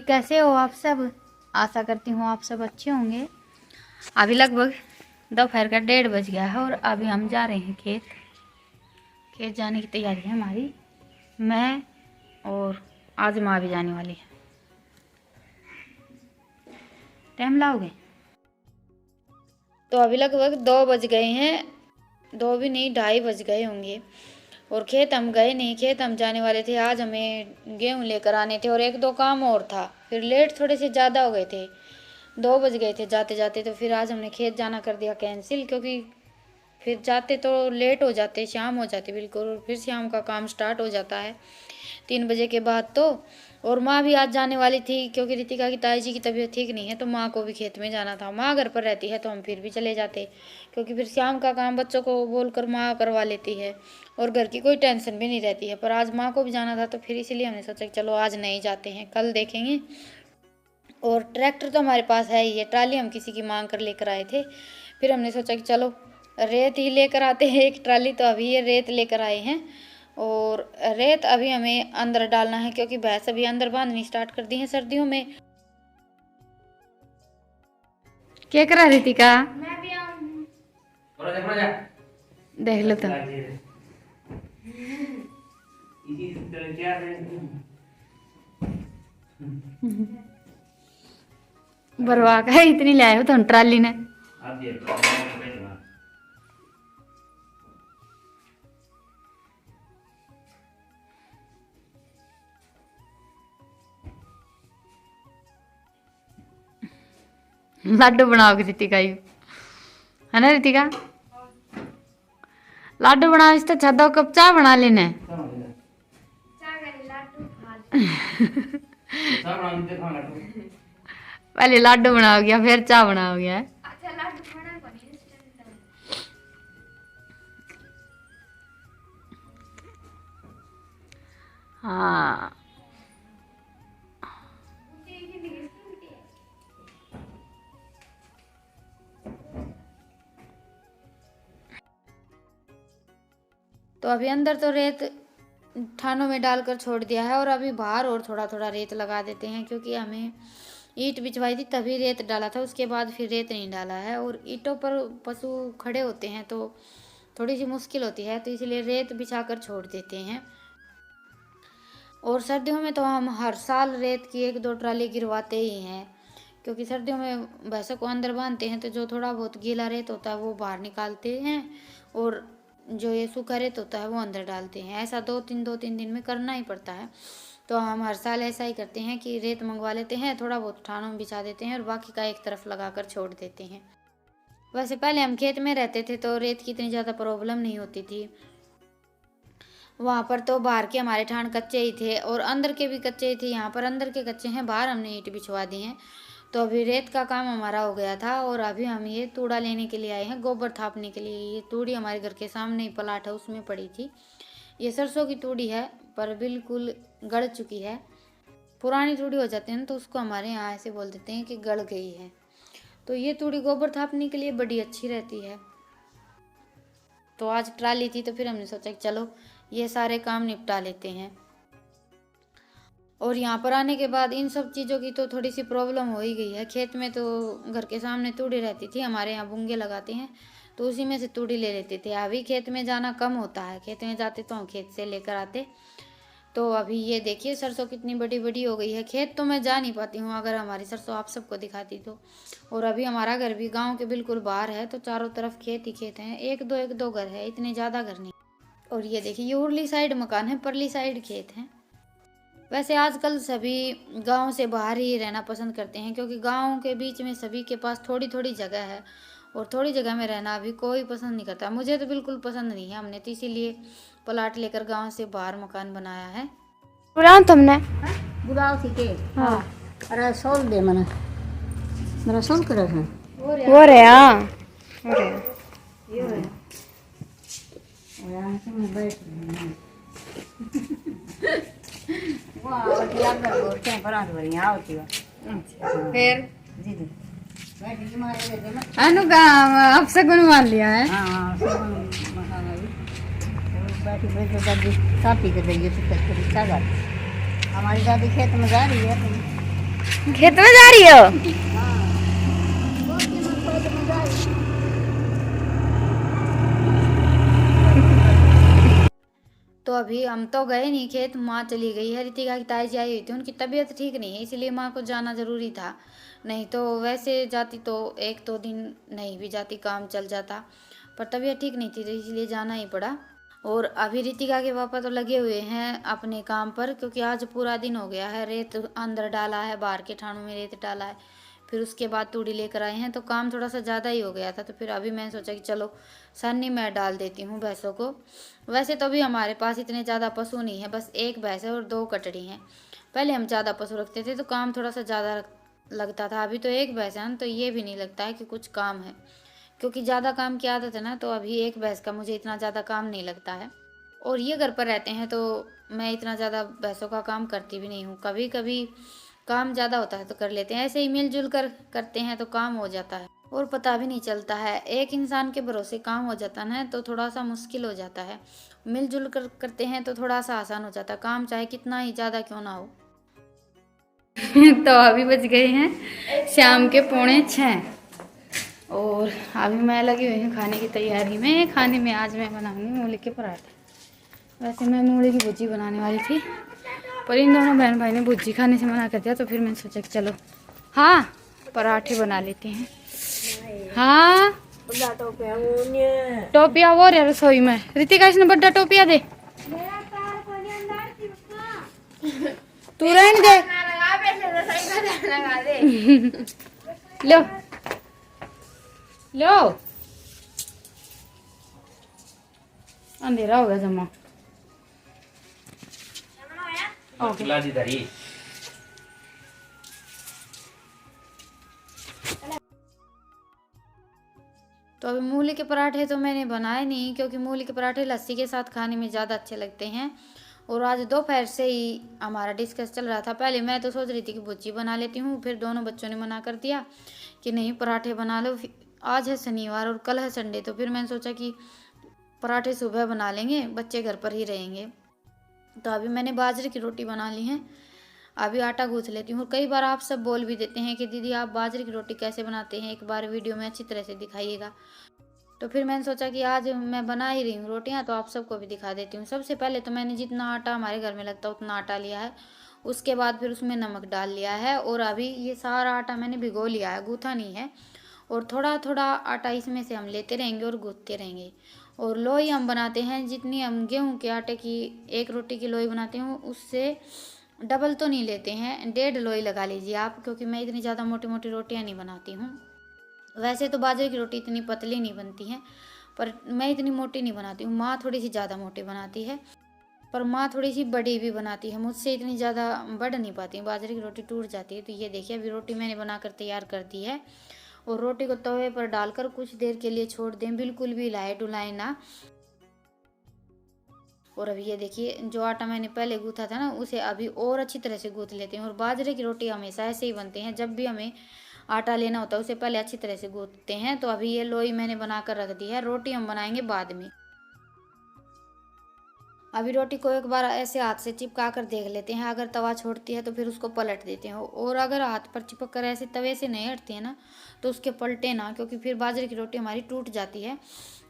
कैसे हो आप सब? आशा करती हूँ आप सब अच्छे होंगे। अभी लगभग दोपहर का 1:30 बज गया है और अभी हम जा रहे हैं खेत जाने की तैयारी है हमारी। मैं और आज माँ भी जाने वाली है। टाइम लाओगे? तो अभी लगभग 2 बज गए हैं, 2 भी नहीं 2:30 बज गए होंगे और खेत हम गए नहीं। खेत हम जाने वाले थे, आज हमें गेहूँ लेकर आने थे और 1-2 काम और था, फिर लेट थोड़े से ज़्यादा हो गए थे, 2 बज गए थे जाते जाते। तो फिर आज हमने खेत जाना कर दिया कैंसिल, क्योंकि फिर जाते तो लेट हो जाते, शाम हो जाती बिल्कुल, और फिर शाम का काम स्टार्ट हो जाता है 3 बजे के बाद। तो और माँ भी आज जाने वाली थी, क्योंकि रितिका की ताई जी की तबीयत ठीक नहीं है, तो माँ को भी खेत में जाना था। माँ घर पर रहती है तो हम फिर भी चले जाते, क्योंकि फिर शाम का काम बच्चों को बोलकर माँ करवा लेती है और घर की कोई टेंशन भी नहीं रहती है। पर आज माँ को भी जाना था, तो फिर इसीलिए हमने सोचा कि चलो आज नहीं जाते हैं, कल देखेंगे। और ट्रैक्टर तो हमारे पास है ही है, ट्राली हम किसी की मांग कर लेकर आए थे। फिर हमने सोचा कि चलो रेत ही लेकर आते हैं 1 ट्राली। तो अभी ये रेत लेकर आए हैं और रेत अभी हमें अंदर डालना है, क्योंकि भैंस अभी अंदर बांधनी स्टार्ट कर दी है सर्दियों में। क्या करा रितिका? मैं भी आऊं। देख लो तो बरवा का इतनी लाए हो तुम ट्राली ने। लाडू बनाओगे रितिका यू, है ना रितिका? लाडू बनाओ, इस तो 2 कप चाय बना लेने। पहले लाडू बनाओगे फिर चाय बनाओगे? हाँ तो अभी अंदर तो रेत ठानों में डालकर छोड़ दिया है और अभी बाहर और थोड़ा थोड़ा रेत लगा देते हैं, क्योंकि हमें ईंट बिछवाई थी तभी रेत डाला था, उसके बाद फिर रेत नहीं डाला है। और ईंटों पर पशु खड़े होते हैं तो थोड़ी सी मुश्किल होती है, तो इसलिए रेत बिछाकर छोड़ देते हैं। और सर्दियों में तो हम हर साल रेत की 1-2 ट्राली गिरवाते ही हैं, क्योंकि सर्दियों में भैंसों को अंदर बांधते हैं तो जो थोड़ा बहुत गीला रेत होता है वो बाहर निकालते हैं और जो ये सूखा रेत होता है वो अंदर डालते हैं। ऐसा 2-3 दिन में करना ही पड़ता है। तो हम हर साल ऐसा ही करते हैं कि रेत मंगवा लेते हैं, थोड़ा बहुत ठानों में बिछा देते हैं और बाकी का एक तरफ लगा कर छोड़ देते हैं। वैसे पहले हम खेत में रहते थे तो रेत की इतनी ज़्यादा प्रॉब्लम नहीं होती थी। वहाँ पर तो बाहर के हमारे ठान कच्चे ही थे और अंदर के भी कच्चे ही थे। यहाँ पर अंदर के कच्चे हैं, बाहर हमने ईंट बिछवा दी हैं। तो अभी रेत का काम हमारा हो गया था और अभी हम ये तूड़ा लेने के लिए आए हैं, गोबर थापने के लिए। ये तूड़ी हमारे घर के सामने ही प्लाट है, उसमें पड़ी थी। ये सरसों की तूड़ी है, पर बिल्कुल गड़ चुकी है। पुरानी तूड़ी हो जाती है ना, तो उसको हमारे यहाँ ऐसे बोल देते हैं कि गड़ गई है। तो ये तूड़ी गोबर थापने के लिए बड़ी अच्छी रहती है। तो आज ट्राली थी तो फिर हमने सोचा कि चलो ये सारे काम निपटा लेते हैं। और यहाँ पर आने के बाद इन सब चीज़ों की तो थोड़ी सी प्रॉब्लम हो ही गई है। खेत में तो घर के सामने तूड़ी रहती थी, हमारे यहाँ बुंगे लगाते हैं तो उसी में से तूड़ी ले लेते थे। अभी खेत में जाना कम होता है, खेत में जाते तो हम खेत से लेकर आते। तो अभी ये देखिए सरसों कितनी बड़ी बड़ी हो गई है। खेत तो मैं जा नहीं पाती हूँ, अगर हमारी सरसों आप सबको दिखाती तो। और अभी हमारा घर भी गाँव के बिल्कुल बाहर है, तो चारों तरफ खेत ही खेत हैं। 1-2 घर है, इतने ज़्यादा घर नहीं। और ये देखिए ये उरली साइड मकान है, परली साइड खेत हैं। वैसे आजकल सभी गांव से बाहर ही रहना पसंद करते हैं, क्योंकि गांव के बीच में सभी के पास थोड़ी थोड़ी जगह है और थोड़ी जगह में रहना अभी कोई पसंद नहीं करता। मुझे तो बिल्कुल पसंद नहीं है। हमने तो इसीलिए प्लाट लेकर गांव से बाहर मकान बनाया है। बुलाओ तुमने बुलाओ थी के? हाँ अरे सोल दे मना मेरा सोल कर है हो रहे हाँ हो रहे ये है और यहाँ से मैं बैठ वाह और यार और क्या परांठ बड़ी यहाँ होती है। फिर जी जी बैठ जी मारे दे ना। अनु का अब से गुण मान लिया है। हाँ सब मसाला भी बैठी बैठ दादी कापी के दरिए से कच्ची चावल हमारी दादी खेत में जा रही है। खेत में जा रही हो? तो अभी हम तो गए नहीं खेत, माँ चली गई है। रितिका की ताई जी आई हुई थी, उनकी तबीयत ठीक नहीं है, इसलिए माँ को जाना ज़रूरी था। नहीं तो वैसे जाती तो 1-2 दिन नहीं भी जाती, काम चल जाता, पर तबीयत ठीक नहीं थी तो इसलिए जाना ही पड़ा। और अभी रितिका के पापा तो लगे हुए हैं अपने काम पर, क्योंकि आज पूरा दिन हो गया है। रेत अंदर डाला है, बाहर के ठाणों में रेत डाला है, फिर उसके बाद तूड़ी लेकर आए हैं, तो काम थोड़ा सा ज़्यादा ही हो गया था। तो फिर अभी मैंने सोचा कि चलो सन्नी मैं डाल देती हूँ भैंसों को। वैसे तो अभी हमारे पास इतने ज़्यादा पशु नहीं है, बस 1 भैंस है और 2 कटड़ी हैं। पहले हम ज़्यादा पशु रखते थे तो काम थोड़ा सा ज़्यादा लगता था, अभी तो 1 भैंस है ना, तो ये भी नहीं लगता है कि कुछ काम है, क्योंकि ज़्यादा काम की आदत है ना, तो अभी 1 भैंस का मुझे इतना ज़्यादा काम नहीं लगता है। और ये घर पर रहते हैं तो मैं इतना ज़्यादा भैंसों का काम करती भी नहीं हूँ। कभी कभी काम ज़्यादा होता है तो कर लेते हैं, ऐसे ही मिलजुल कर करते हैं तो काम हो जाता है और पता भी नहीं चलता है। एक इंसान के भरोसे काम हो जाता है तो थोड़ा सा मुश्किल हो जाता है, मिलजुल कर करते हैं तो थोड़ा सा आसान हो जाता है काम, चाहे कितना ही ज़्यादा क्यों ना हो। तो अभी बज गए हैं शाम के 5:45 और अभी मैं लगी हुई हूँ खाने की तैयारी में। खाने में आज मैं बनाऊंगी मूली के पराठे। वैसे मैं मूली की भुजी बनाने वाली थी, पर इन दोनों बहन भाई ने भुजी खाने से मना कर दिया, तो फिर मैंने सोचा कि चलो हाँ पराठे बना लेते हैं। हाँ टोपिया वो रहा रसोई में। रितिका इसने बड़ा टोपिया दे, तू रहने दे। लो लो, अंधेरा हो गया जमा। ओके तो अभी मूली के पराठे तो मैंने बनाए नहीं, क्योंकि मूली के पराठे लस्सी के साथ खाने में ज़्यादा अच्छे लगते हैं। और आज दोपहर से ही हमारा डिस्कस चल रहा था। पहले मैं तो सोच रही थी कि भुजी बना लेती हूँ, फिर दोनों बच्चों ने मना कर दिया कि नहीं पराठे बना लो। आज है शनिवार और कल है संडे, तो फिर मैंने सोचा कि पराठे सुबह बना लेंगे, बच्चे घर पर ही रहेंगे। तो अभी मैंने बाजरे की रोटी बना ली है, अभी आटा गूँथ लेती हूँ। और कई बार आप सब बोल भी देते हैं कि दीदी आप बाजरे की रोटी कैसे बनाते हैं, एक बार वीडियो में अच्छी तरह से दिखाइएगा। तो फिर मैंने सोचा कि आज मैं बना ही रही हूँ रोटियाँ, तो आप सबको भी दिखा देती हूँ। सबसे पहले तो मैंने जितना आटा हमारे घर में लगता है उतना आटा लिया है, उसके बाद फिर उसमें नमक डाल लिया है। और अभी ये सारा आटा मैंने भिगो लिया है, गूँथा नहीं है। और थोड़ा थोड़ा आटा इसमें से हम लेते रहेंगे और गूँथते रहेंगे। और लोई हम बनाते हैं, जितनी हम गेहूँ के आटे की 1 रोटी की लोई बनाते हूँ उससे डबल तो नहीं लेते हैं, 1.5 लोई लगा लीजिए आप, क्योंकि मैं इतनी ज़्यादा मोटी मोटी रोटियाँ नहीं बनाती हूँ। वैसे तो बाजरे की रोटी इतनी पतली नहीं बनती है, पर मैं इतनी मोटी नहीं बनाती हूँ। माँ थोड़ी सी ज़्यादा मोटी बनाती है, पर माँ थोड़ी सी बड़ी भी बनाती है, मुझसे इतनी ज़्यादा बढ़ नहीं पाती, बाजरे की रोटी टूट जाती है। तो ये देखिए अभी रोटी मैंने बनाकर तैयार कर दी है। और रोटी को तवे पर डालकर कुछ देर के लिए छोड़ दें, बिल्कुल भी हिलाए डुलाए ना। और अभी ये देखिए जो आटा मैंने पहले गूँथा था ना, उसे अभी और अच्छी तरह से गूँथ लेते हैं। और बाजरे की रोटी हमेशा ऐसे ही बनते हैं, जब भी हमें आटा लेना होता है उसे पहले अच्छी तरह से गूँथते हैं। तो अभी ये लोई मैंने बना कर रख दी है, रोटी हम बनाएंगे बाद में। अभी रोटी को एक बार ऐसे हाथ से चिपका कर देख लेते हैं, अगर तवा छोड़ती है तो फिर उसको पलट देते हैं। और अगर हाथ पर चिपक कर ऐसे तवे से नहीं हटती है ना, तो उसके पलटे ना, क्योंकि फिर बाजरे की रोटी हमारी टूट जाती है।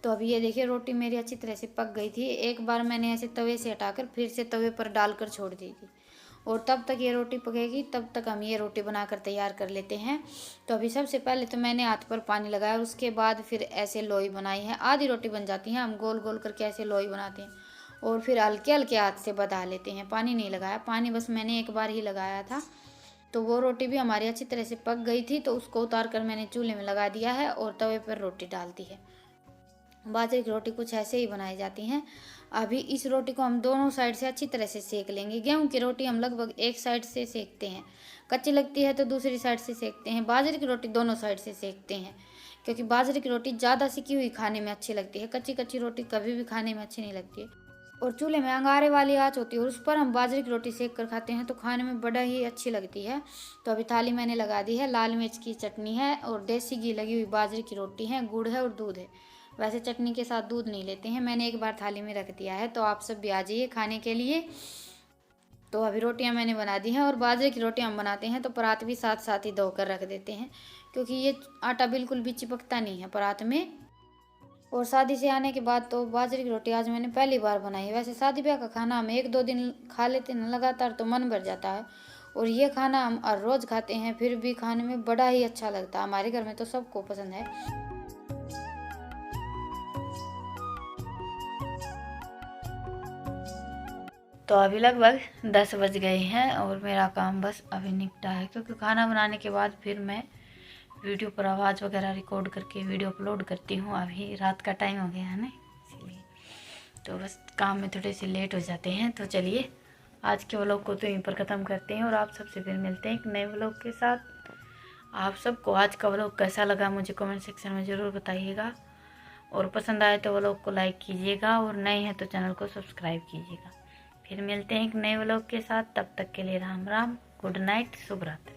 तो अभी ये देखिए रोटी मेरी अच्छी तरह से पक गई थी। एक बार मैंने ऐसे तवे से हटाकर फिर से तवे पर डालकर छोड़ दी थी। और तब तक ये रोटी पकेगी, तब तक हम ये रोटी बनाकर तैयार कर लेते हैं। तो अभी सबसे पहले तो मैंने हाथ पर पानी लगाया और उसके बाद फिर ऐसे लोई बनाई है। आधी रोटी बन जाती है, हम गोल गोल करके ऐसे लोई बनाते हैं और फिर हल्के हल्के हाथ से बधा लेते हैं। पानी नहीं लगाया, पानी बस मैंने एक बार ही लगाया था। तो वो रोटी भी हमारी अच्छी तरह से पक गई थी, तो उसको उतार कर मैंने चूल्हे में लगा दिया है और तवे पर रोटी डाल दी है। बाजरे की रोटी कुछ ऐसे ही बनाई जाती हैं। अभी इस रोटी को हम दोनों साइड से अच्छी तरह से सेक लेंगे। गेहूं की रोटी हम लगभग एक साइड से सेकते हैं, कच्ची लगती है तो दूसरी साइड से सेकते हैं। बाजरे की रोटी दोनों साइड से सेकते हैं, क्योंकि बाजरे की रोटी ज़्यादा सिकी हुई खाने में अच्छी लगती है, कच्ची कच्ची रोटी कभी भी खाने में अच्छी नहीं लगती है। और चूल्हे में अंगारे वाली आँच होती है और उस पर हम बाजरे की रोटी सेक कर खाते हैं, तो खाने में बड़ा ही अच्छी लगती है। तो अभी थाली मैंने लगा दी है, लाल मिर्च की चटनी है और देसी घी लगी हुई बाजरे की रोटी है, गुड़ है और दूध है। वैसे चटनी के साथ दूध नहीं लेते हैं, मैंने एक बार थाली में रख दिया है। तो आप सब भी आ जाइए खाने के लिए। तो अभी रोटियां मैंने बना दी हैं, और बाजरे की रोटियां हम बनाते हैं तो परात भी साथ साथ ही धो कर रख देते हैं, क्योंकि ये आटा बिल्कुल भी चिपकता नहीं है परात में। और शादी से आने के बाद तो बाजरे की रोटी आज मैंने पहली बार बनाई। वैसे शादी ब्याह का खाना हम 1-2 दिन खा लेते हैं लगातार तो मन भर जाता है, और ये खाना हम हर रोज़ खाते हैं फिर भी खाने में बड़ा ही अच्छा लगता है। हमारे घर में तो सबको पसंद है। तो अभी लगभग 10 बज गए हैं और मेरा काम बस अभी निपटा है, क्योंकि खाना बनाने के बाद फिर मैं वीडियो पर आवाज़ वगैरह रिकॉर्ड करके वीडियो अपलोड करती हूँ। अभी रात का टाइम हो गया है ना, इसलिए तो बस काम में थोड़े से लेट हो जाते हैं। तो चलिए आज के व्लॉग को तो यहीं पर ख़त्म करते हैं और आप सबसे फिर मिलते हैं एक नए व्लॉग के साथ। आप सबको आज का व्लॉग कैसा लगा मुझे कमेंट सेक्शन में ज़रूर बताइएगा, और पसंद आए तो व्लॉग को लाइक कीजिएगा, और नए हैं तो चैनल को सब्सक्राइब कीजिएगा। फिर मिलते हैं एक नए व्लॉग के साथ, तब तक के लिए राम राम, गुड नाइट, शुभ रात्रि।